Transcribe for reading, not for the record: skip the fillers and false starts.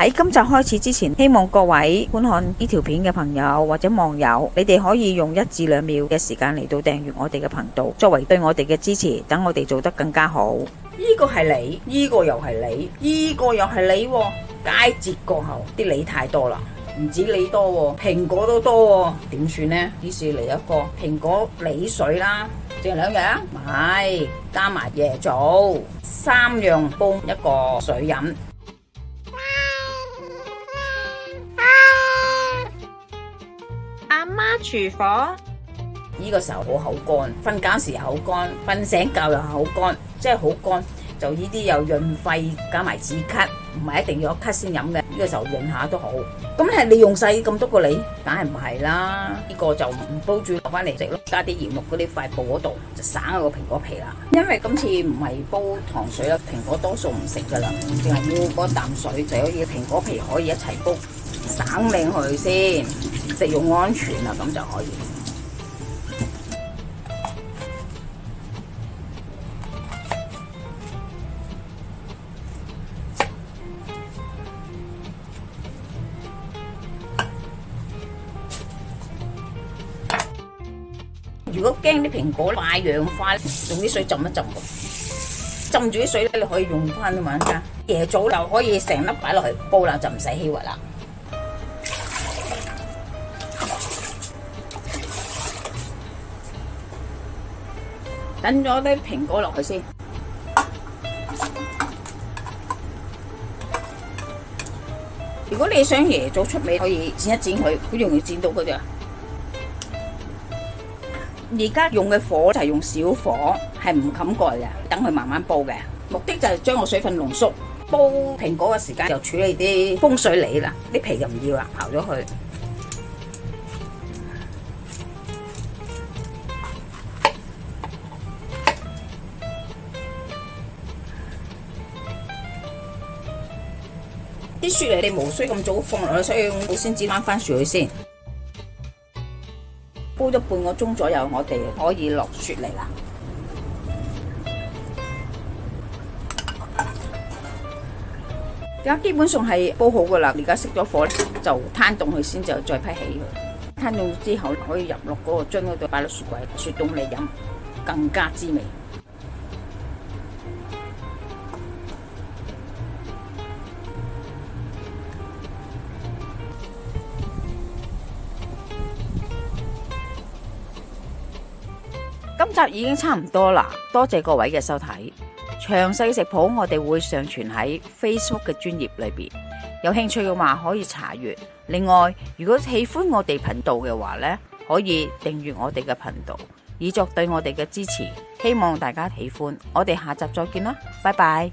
喺今集開始之前，希望各位觀看呢條片嘅朋友或者網友，你哋可以用1至2秒嘅時間嚟到訂閱我哋嘅頻道，作為對我哋嘅支持，等我哋做得更加好。呢個係你，呢個又係你，呢個又係你喎。佳節過後，啲梨太多啦，唔止梨多喎，蘋果都多喎，點算呢？於是嚟一個蘋果梨水啦，淨係2樣，唔係加埋椰棗，3樣煲一個水飲。阿媽廚房，呢個時候好口乾，瞓覺時口乾，瞓醒覺又口乾，即係好乾。就呢啲又潤肺加埋止咳，唔係一定要有咳先飲嘅，呢個時候潤下都好。咁係你用晒咁多個梨，梗係唔係啦？呢個就唔煲住留翻嚟食咯，加啲鹽落嗰啲塊布嗰度，就省咗個蘋果皮啦。因為今次唔係煲糖水啦，蘋果多數唔食噶啦，淨係要嗰啖水就可以，蘋果皮可以一齊煲，省靚佢先，食用安全啦，咁就可以。如果驚啲蘋果快氧化，用啲水浸一浸喎，浸住啲水咧，你可以用翻嘛。椰棗就可以成粒擺落去煲啦，就唔使起核啦。等咗啲蘋果落去先。如果你想椰棗出味，可以剪一剪佢，好容易剪到佢咋。而家用嘅火就係用小火，係唔冚蓋嘅，等佢慢慢煲嘅。目的就係將個水分濃縮。煲蘋果嘅時間就處理啲風水梨啦，啲皮就唔要啦，刨咗佢。啲雪梨你無需咁早放落去，所以我先剪翻樹佢先。煲咗半個鐘左右，我哋可以落雪梨啦。而家基本上係煲好噶啦，而家熄咗火咧，就攤凍佢先，就再批起佢。攤凍之後可以入落嗰個樽嗰度，擺落雪櫃，雪凍嚟飲，更加滋味。今集已經差唔多啦，多謝各位嘅收睇。詳細食譜我哋會上傳喺 Facebook 嘅專頁裏邊，有興趣嘅話可以查閱。另外，如果喜歡我哋頻道嘅話呢，可以訂閱我哋嘅頻道，以作對我哋嘅支持。希望大家喜歡，我哋下集再見啦，拜拜。